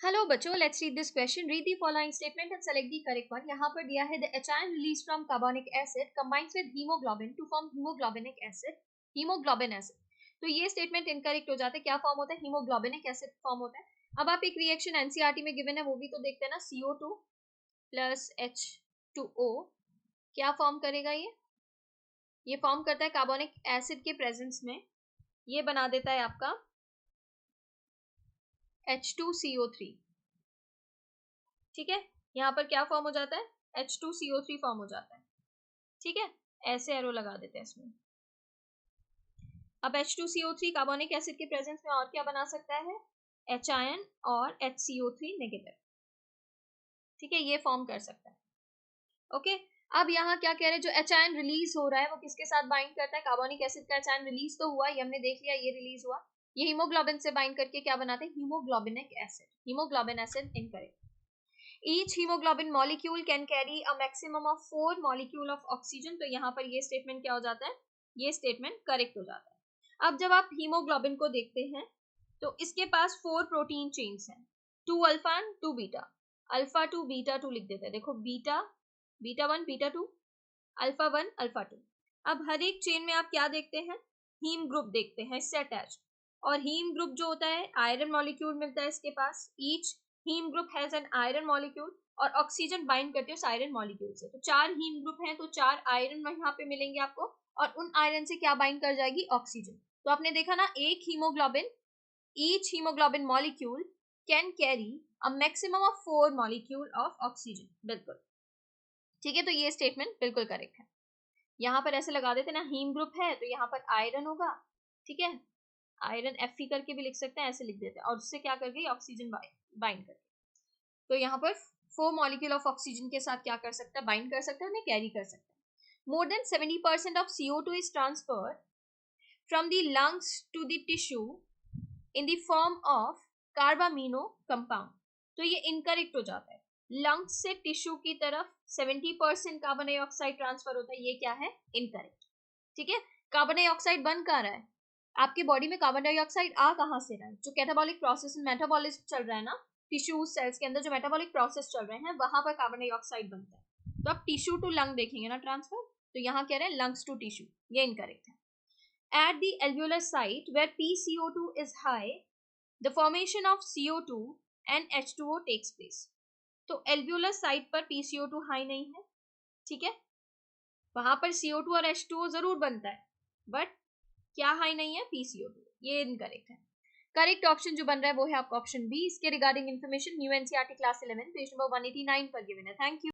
Hello बच्चों, let's read this question. Read the following statement and select the correct one. यहाँ पर दिया है the H ion release from carbonic acid combines with haemoglobin to form haemoglobinic acid, haemoglobin acid. तो ये statement incorrect हो जाता है. क्या फॉर्म होता है? हीमोग्लोबिनिक एसिड फॉर्म होता है. अब आप एक रिएक्शन एनसीईआरटी में गिवन है वो भी तो देखते हैं ना. CO2 प्लस H2O क्या फॉर्म करेगा? ये फॉर्म करता है कार्बोनिक एसिड के प्रेजेंस में. ये बना देता है आपका H2CO3. ठीक है, यहाँ पर क्या फॉर्म हो जाता है? H2CO3 फॉर्म हो जाता है. ठीक है, ऐसे एरो लगा देते हैं इसमें. अब H2CO3 कार्बोनिक एसिड के प्रेजेंस में और क्या बना सकता है? H आयन और HCO3 नेगेटिव. ठीक है, ये फॉर्म कर सकता है. ओके, अब यहाँ क्या कह रहे हैं? जो H आयन रिलीज हो रहा है वो किसके साथ बाइंड करता है? कार्बोनिक एसिड का H आयन रिलीज तो हुआ, ये हमने देख लिया, ये रिलीज हुआ. ये हीमोग्लोबिन से बाइंड करके क्या बनाते हैं? Haemoglobinic acid. Haemoglobin acid incorrect. Each hemoglobin molecule can carry a maximum of 4 molecule of oxygen. तो यहाँ पर ये स्टेटमेंट क्या हो जाता है? ये स्टेटमेंट करेक्ट हो जाता है. अब जब आप हीमोग्लोबिन को देखते हैं तो इसके पास 4 प्रोटीन चेन्स हैं, 2 alpha and 2 beta. Alpha 2 beta 2 लिख देते हैं. देखो, beta, beta 1 beta 2, alpha 1 alpha 2. अब हर एक चेन में आप क्या देखते हैं? हीम ग्रुप देखते हैं इससे अटैच. और हीम ग्रुप जो होता है, आयरन मॉलिक्यूल मिलता है इसके पास. Each haem group has an iron molecule और ऑक्सीजन बाइंड करते हैं उस आयरन मॉलिक्यूल से. तो 4 हीम ग्रुप हैं तो 4 आयरन यहाँ पे मिलेंगे आपको. और उन आयरन से क्या बाइंड कर जाएगी? ऑक्सीजन. तो आपने देखा ना, एक haemoglobin, each haemoglobin molecule can carry a maximum of 4 molecule of oxygen. बिल्कुल ठीक है, तो ये स्टेटमेंट बिल्कुल करेक्ट है. यहाँ पर ऐसे लगा देते ना, हीम ग्रुप है तो यहाँ पर आयरन होगा. ठीक है, आयरन Fe करके भी लिख सकते हैं, ऐसे लिख देते हैं. और उससे क्या कर गई? ऑक्सीजन बाइंड करके. तो यहाँ पर 4 मॉलिक्यूल ऑफ ऑक्सीजन के साथ क्या कर सकता है? बाइंड कर सकता है, उन्हें कैरी कर सकता है. More than 70% of CO2 is transferred from the lungs to the tissue in the form of carbamino compound. तो ये इनकरेक्ट हो जाता है. लंग्स से टिश्यू की तरफ 70% कार्बन डाइऑक्साइड ट्रांसफर होता है. ये क्या है? इनकरेक्ट. ठीक है, कार्बन डाइऑक्साइड बन कहाँ रहा है? आपके बॉडी में कार्बन डाइऑक्साइड आ कहाँ से रहा है? जो कैटाबॉलिक प्रोसेस, मेटाबॉलिज्म चल रहा है ना, टिश्यू सेल्स के अंदर जो मेटाबॉलिक प्रोसेस चल रहे हैं वहां पर कार्बन डाइऑक्साइड बनता है. तो आप टिश्यू टू लंग देखेंगे ना ट्रांसफर, तो यहाँ कह रहे हैं लंग्स टू टिश्यू. ये इनकरेक्ट है. At the alveolar site where PCO2 is high, the formation of CO2 and H2O takes place. तो alveolar site पर PCO2 हाई नहीं है. ठीक है, वहां पर CO2 और H2O जरूर बनता है, बट क्या हाई नहीं है? PCO2. ये इनकरेक्ट है. करेक्ट ऑप्शन जो बन रहा है वो है आपका ऑप्शन बी. इसके regarding information new NCERT class 11 page number 189 पर गिवन है. Thank you.